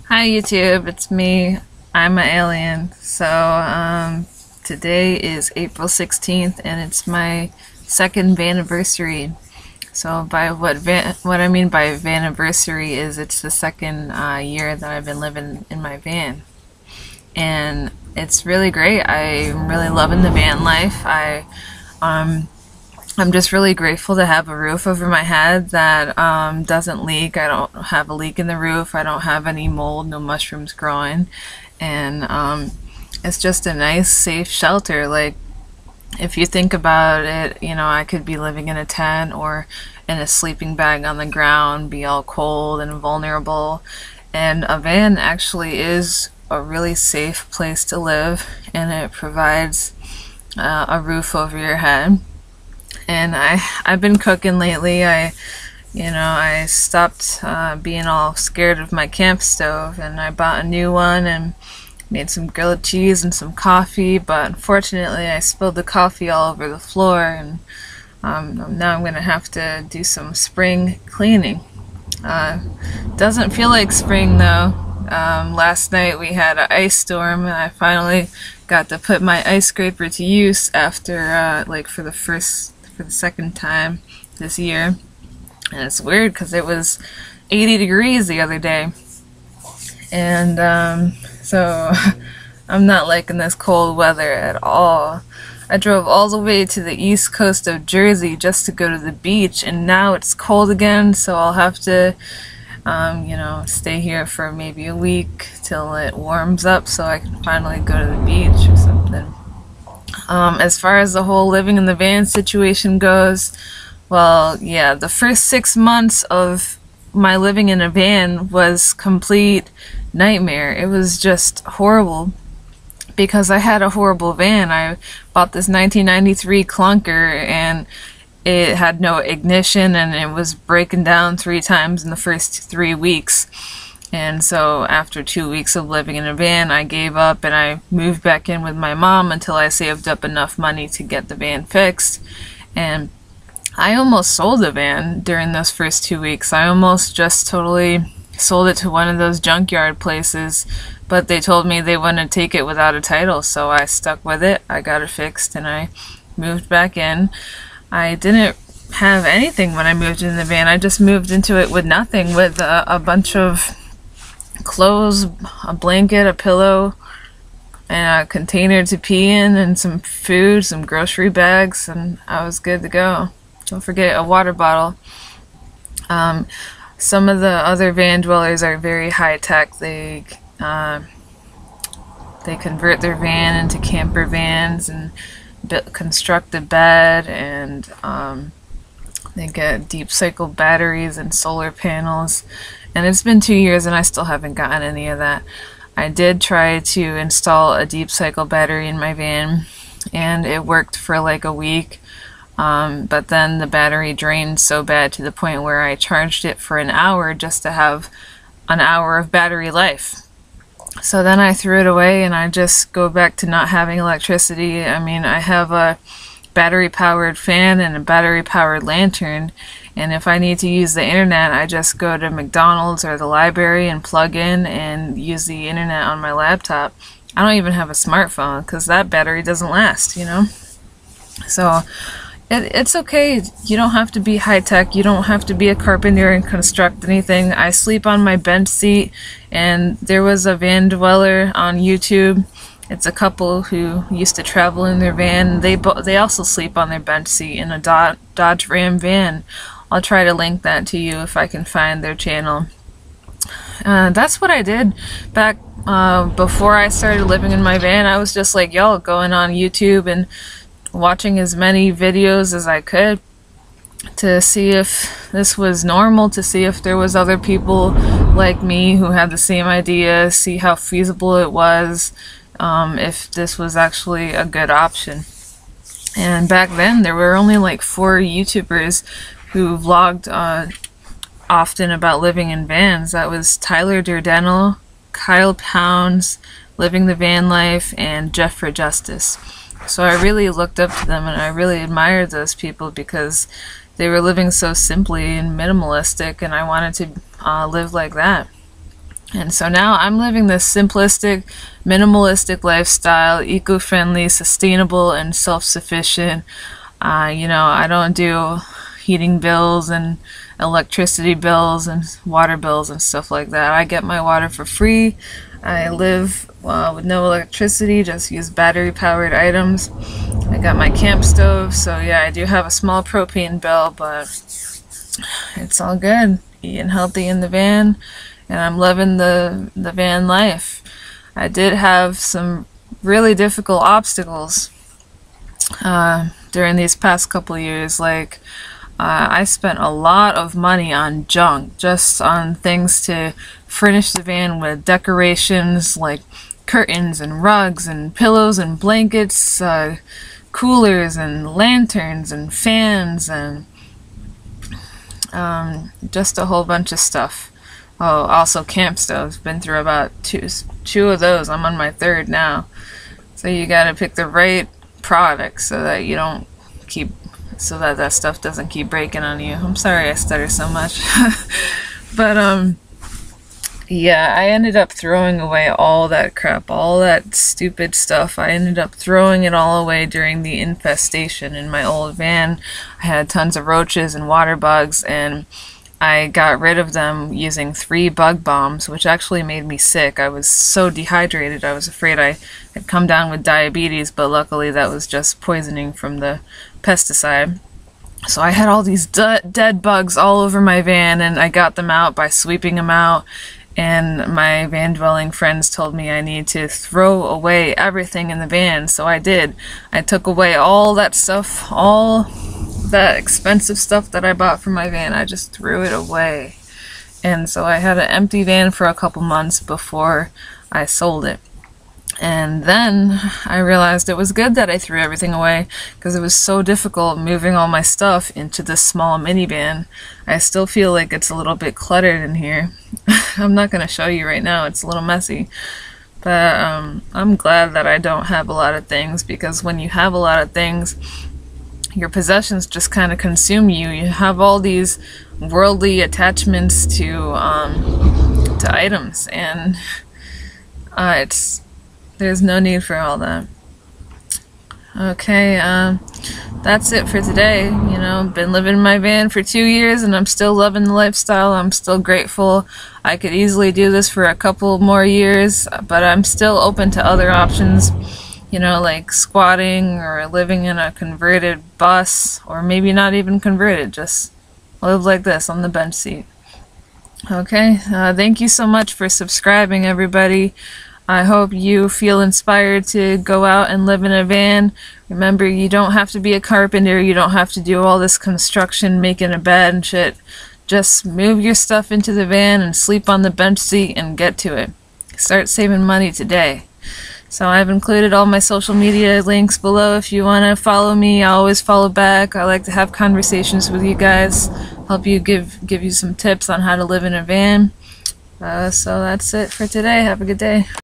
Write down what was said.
Hi YouTube, it's me. I'm an alien. Today is April 16th and it's my second anniversary. So by what I mean by anniversary is it's the second year that I've been living in my van. And it's really great. I'm really loving the van life. Um I'm just really grateful to have a roof over my head that doesn't leak. I don't have a leak in the roof. I don't have any mold, no mushrooms growing. And it's just a nice, safe shelter. Like, if you think about it, I could be living in a tent or in a sleeping bag on the ground, be all cold and vulnerable. And a van actually is a really safe place to live, and it provides a roof over your head. And I've been cooking lately. I stopped being all scared of my camp stove, and I bought a new one and made some grilled cheese and some coffee. But unfortunately, I spilled the coffee all over the floor, and now I'm gonna have to do some spring cleaning. Doesn't feel like spring though. Last night we had an ice storm, and I finally got to put my ice scraper to use after for the second time this year. And it's weird because it was 80 degrees the other day. And so I'm not liking this cold weather at all. I drove all the way to the east coast of Jersey just to go to the beach, and now it's cold again, so I'll have to stay here for maybe a week till it warms up so I can finally go to the beach or something. As far as the whole living in the van situation goes, well, yeah, the first 6 months of my living in a van was complete nightmare. It was just horrible because I had a horrible van. I bought this 1993 clunker, and it had no ignition, and it was breaking down 3 times in the first 3 weeks. And so after 2 weeks of living in a van, I gave up and I moved back in with my mom until I saved up enough money to get the van fixed. And I almost sold the van during those first 2 weeks. I almost just totally sold it to one of those junkyard places, but they told me they wouldn't take it without a title, so I stuck with it. I got it fixed and I moved back in. I didn't have anything when I moved in the van. I just moved into it with nothing, with a bunch of clothes, a blanket, a pillow, and a container to pee in, and some food, some grocery bags, and I was good to go. Don't forget a water bottle. Some of the other van dwellers are very high tech. They convert their van into camper vans and construct a bed, and they get deep cycle batteries and solar panels. And it's been 2 years and I still haven't gotten any of that. I did try to install a deep cycle battery in my van, and it worked for like a week. But then the battery drained so bad to the point where I charged it for an hour just to have an hour of battery life. So then I threw it away, and I just go back to not having electricity. I mean, I have a battery-powered fan and a battery-powered lantern, and if I need to use the internet, I just go to McDonald's or the library and plug in and use the internet on my laptop. I don't even have a smartphone because that battery doesn't last, So it's okay. You don't have to be high-tech. You don't have to be a carpenter and construct anything. I sleep on my bench seat, and there was a van dweller on YouTube. It's a couple who used to travel in their van. They also sleep on their bench seat in a Dodge Ram van. I'll try to link that to you if I can find their channel. That's what I did back before I started living in my van. I was just like y'all, going on YouTube and watching as many videos as I could to see if this was normal, to see if there was other people like me who had the same idea, see how feasible it was, if this was actually a good option. And back then there were only like 4 YouTubers who vlogged often about living in vans. That was Tyler Durdenell, Kyle Pounds, Living the Van Life, and Jeff for Justice. So I really looked up to them, and I really admired those people because they were living so simply and minimalistic, and I wanted to live like that. And so now I'm living this simplistic, minimalistic lifestyle, eco-friendly, sustainable, and self-sufficient. I don't do heating bills and electricity bills and water bills and stuff like that. I get my water for free. I live with no electricity, just use battery-powered items. I got my camp stove, so yeah, I do have a small propane bill, but it's all good. Eating healthy in the van, and I'm loving the van life. I did have some really difficult obstacles during these past couple years. Like, I spent a lot of money on junk, just on things to furnish the van with decorations like curtains and rugs and pillows and blankets, coolers and lanterns and fans and just a whole bunch of stuff. Oh, also camp stoves. Been through about two of those. I'm on my third now. So you gotta pick the right product so that you don't keep, so that that stuff doesn't keep breaking on you. I'm sorry I stutter so much. But yeah, I ended up throwing away all that crap, all that stupid stuff. I ended up throwing it all away during the infestation in my old van. I had tons of roaches and water bugs, and I got rid of them using 3 bug bombs, which actually made me sick. I was so dehydrated, I was afraid I had come down with diabetes, but luckily that was just poisoning from the pesticide. So I had all these dead bugs all over my van, and I got them out by sweeping them out. And my van dwelling friends told me I need to throw away everything in the van, so I did. I took away all that stuff, all that expensive stuff that I bought for my van. I just threw it away. And so I had an empty van for a couple months before I sold it. And then I realized it was good that I threw everything away, because it was so difficult moving all my stuff into this small minivan. I still feel like it's a little bit cluttered in here. I'm not going to show you right now, it's a little messy. But I'm glad that I don't have a lot of things, because when you have a lot of things, your possessions just kind of consume you. You have all these worldly attachments to items, and there's no need for all that. Okay, that's it for today. You know, been living in my van for 2 years, and I'm still loving the lifestyle. I'm still grateful. I could easily do this for a couple more years, but I'm still open to other options. You know, like squatting or living in a converted bus, or maybe not even converted, just live like this on the bench seat. Okay, thank you so much for subscribing, everybody. I hope you feel inspired to go out and live in a van. Remember, you don't have to be a carpenter, you don't have to do all this construction, making a bed and shit. Just move your stuff into the van and sleep on the bench seat and get to it. Start saving money today. So I've included all my social media links below if you want to follow me. I always follow back. I like to have conversations with you guys, help you give you some tips on how to live in a van. So that's it for today. Have a good day.